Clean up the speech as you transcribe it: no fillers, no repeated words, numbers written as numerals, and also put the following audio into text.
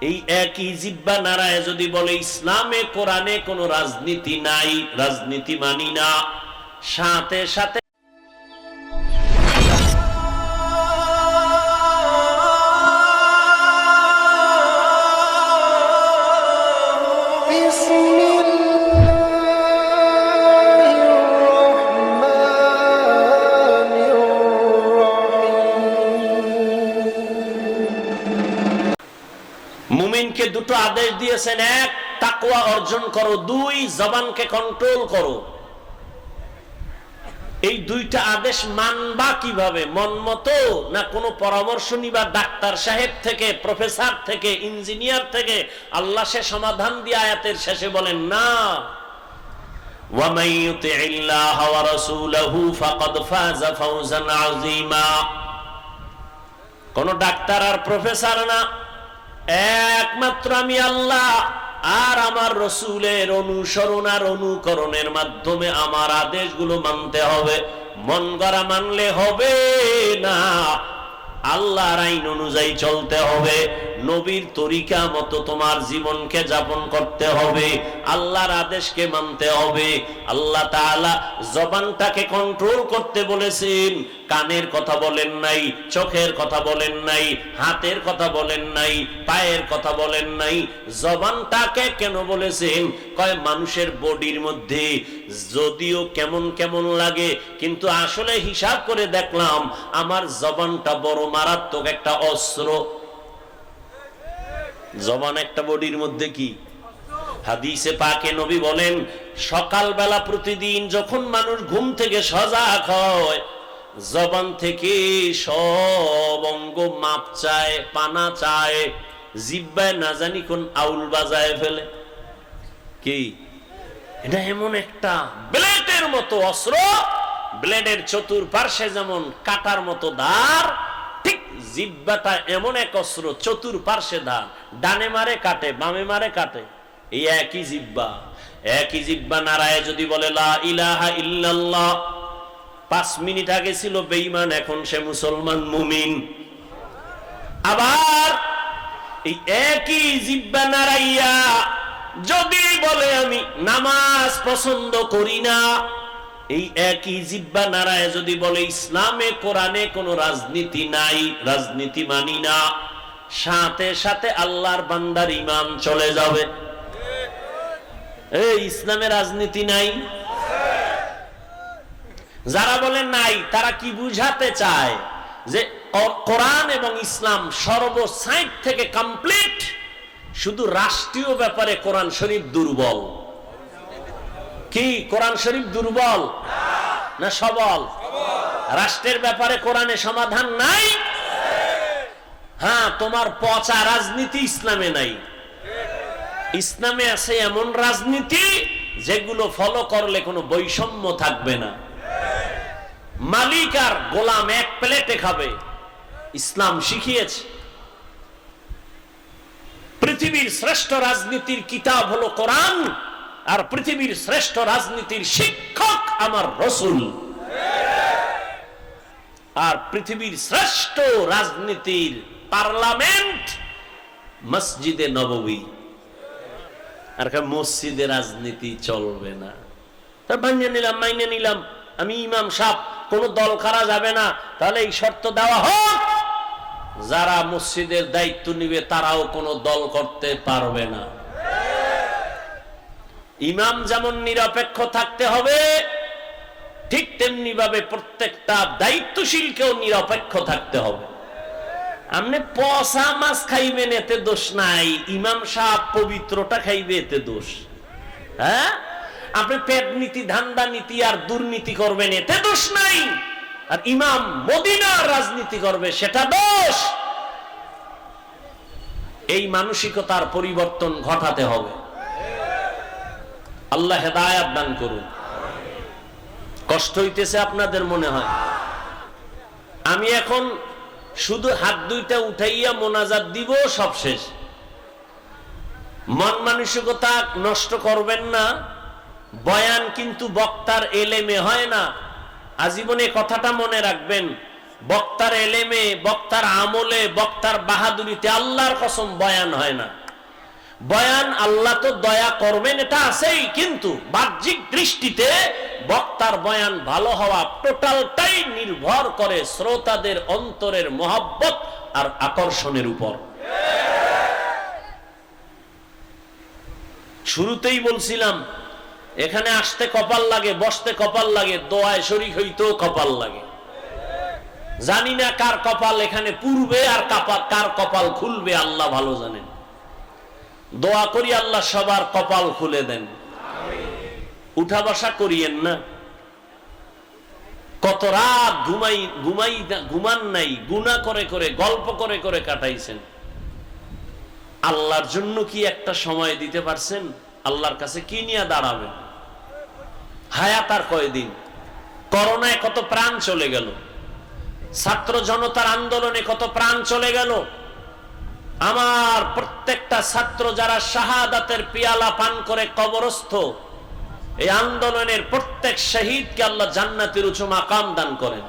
এই একই জিহ্বা নাড়ায় যদি বলে ইসলামে কোরআনে কোনো রাজনীতি নাই, রাজনীতি মানি না, সাথে সাথে মুমিনকে দুটো আদেশ দিয়েছেন, এক তাকওয়া অর্জন করো, দুই জবানকে কন্ট্রোল করো। এই দুইটা আদেশ মানবা কিভাবে? মন মতো না কোনো পরামর্শ নিবা ডাক্তার সাহেব থেকে, প্রফেসর থেকে, ইঞ্জিনিয়ার থেকে? আল্লাহ সে সমাধান দিয়ে আয়াতের শেষে বলেন না, ওয়ামান ইউতিইল্লাহ ওয়া রাসূলাহু ফাকাদ ফাযা ফাওজান আযীমা। কোন ডাক্তার আর প্রফেসর না, একমাত্র আমি আল্লাহ আর আমার রসুলের অনুসরণ আর অনুকরণের মাধ্যমে আমার আদেশগুলো মানতে হবে। মন গড়া মানলে হবে না, আল্লাহর আইন অনুযায়ী চলতে হবে, নবীর তরিকা মতো তোমার জীবনকে যাপন করতে হবে, আল্লাহর আদেশকে মানতে হবে। আল্লাহ তাআলা জবানটাকে কন্ট্রোল করতে বলেছেন, কানের কথা বলেন নাই, চোখের কথা বলেন নাই, হাতের কথা বলেন নাই, পায়ের কথা বলেন নাই। জবানটাকে কেন বলেছেন? কয় মানুষের বডির মধ্যে যদিও কেমন কেমন লাগে, কিন্তু আসলে হিসাব করে দেখলাম আমার জবানটা বড় মারাত্মক একটা অস্ত্র। জবান একটা বডির মধ্যে কি? হাদিসে পাকে নবী বলেন, সকালবেলা প্রতিদিন যখন মানুষ ঘুম থেকে সজাগ হয়, জবান থেকে সব অঙ্গ মাপ চায়, পানা চায়, জিহ্বায় না জানি কোন আউল বাজায় ফেলে। কি এটা? এমন একটা ব্লেডের মতো অস্ত্র, ব্লেডের চতুর্পার্শ্বে যেমন কাটার মতো ধার, ঠিক জিহ্বাটা এমন এক অস্ত্র, চতুর্পার্শ্বে ধার, ডানে মারে কাটে, বামে মারে কাটে। এই একই জিহ্বা, একই জিহ্বা নারায়ে যদি বলে লা ইলাহা ইল্লাল্লাহ, 5 মিনিট আগে ছিল বেঈমান, এখন সে মুসলমান মুমিন। আবার এই একই জিহ্বা নারাইয়া যদি বলে আমি নামাজ পছন্দ করি না, এই একই জিহ্বা নারায়ে যদি বলে ইসলামে কোরআনে কোনো রাজনীতি নাই, রাজনীতি মানি না, সাথে সাথে আল্লাহর বান্দার ঈমান চলে যাবে। এই ইসলামে রাজনীতি নাই। যারা বলে নাই, তারা কি বুঝাতে চায়? যে কোরআন এবং ইসলাম সর্বসাইড থেকে কমপ্লিট, শুধু রাষ্ট্রীয় ব্যাপারে কোরআন শরীফ দুর্বল। কি কোরআন শরীফ দুর্বল না সবল? রাষ্ট্রের ব্যাপারে কোরআনে সমাধান নাই। হ্যাঁ, তোমার পচা রাজনীতি ইসলামে নাই। ইসলামে আছে এমন রাজনীতি যেগুলো ফলো করলে কোনো বৈষম্য থাকবে না। মালিক আর গোলাম এক প্লেটে খাবে, ইসলাম শিখিয়েছে। পৃথিবীর শ্রেষ্ঠ রাজনীতির কিতাব হলো কোরআন, আর পৃথিবীর শ্রেষ্ঠ রাজনীতির শিক্ষক আমার রাসূল। আর পৃথিবীর শ্রেষ্ঠ রাজনীতির পার্লামেন্ট মসজিদে নববী। আর মসজিদে রাজনীতি চলবে না। তার মানিয়ে নিলাম, মাইনে নিলাম, আমি ইমাম সাহেব, কোন দল করা যাবে না। তাহলে এই শর্ত দেওয়া হোক, যারা মসজিদের দায়িত্ব নিবে তারাও কোনো দল করতে পারবে না। ইমাম যেমন নিরপেক্ষ থাকতে হবে, ঠিক তেমনি ভাবে প্রত্যেকটা দায়িত্বশীলকেও নিরপেক্ষ থাকতে হবে। আপনি পচা মাছ খাইবেন এতে দোষ নাই, ইমাম সাহেব পবিত্রটা খাইবে এতে দোষ। হ্যাঁ, আপনি পেট নীতি, ধান্দা নীতি আর দুর্নীতি করবেন এতে দোষ নাই, আর ইমাম মদিনার রাজনীতি করবে সেটা দোষ। এই মানসিকতার পরিবর্তন ঘটাতে হবে। আল্লাহ হেদায়েত দান করুন। কষ্ট হইতেছে আপনাদের মনে হয়? আমি এখন শুধু হাত দুইটা উঠাইয়া মোনাজাত দিব, সব শেষ। মন মানসিকতা নষ্ট করবেন না। বয়ান কিন্তু বক্তার এলেমে হয় না। আজীবনে কথাটা মনে রাখবেন, বক্তার এলেমে, বক্তার আমলে, বক্তার বাহাদুরিতে আল্লাহর কসম বয়ান হয় না। বয়ান আল্লাহ তো দয়া করবেন এটা আছেই, কিন্তু বাহ্যিক দৃষ্টিতে বক্তার বয়ান ভালো হওয়া টোটালটাই নির্ভর করে শ্রোতাদের অন্তরের মহব্বত আর আকর্ষণের উপর। শুরুতেই বলছিলাম এখানে আসতে কপাল লাগে, বসতে কপাল লাগে, দোয়ায় শরীক হইতেও কপাল লাগে। জানি না কার কপাল এখানে পূর্বে আর কার কপাল খুলবে, আল্লাহ ভালো জানেন। দোয়া করি আল্লাহ সবার কপাল খুলে দেন। উঠা বসা করিয়েন না। কত রাত ঘুমান নাই, গুনাহ করে করে, গল্প করে করে কাটাইছেন। আল্লাহর জন্য কি একটা সময় দিতে পারছেন? আল্লাহর কাছে কি নিয়ে দাঁড়াবেন? হায়াত আর কয়দিন? করোনায় কত প্রাণ চলে গেল, ছাত্র জনতার আন্দোলনে কত প্রাণ চলে গেল। আমার প্রত্যেকটা ছাত্র যারা শাহাদাতের পিয়ালা পান করে কবরস্থ, এই আন্দোলনের প্রত্যেক শহীদকে আল্লাহ জান্নাতের উঁচু মাকাম দান করেন।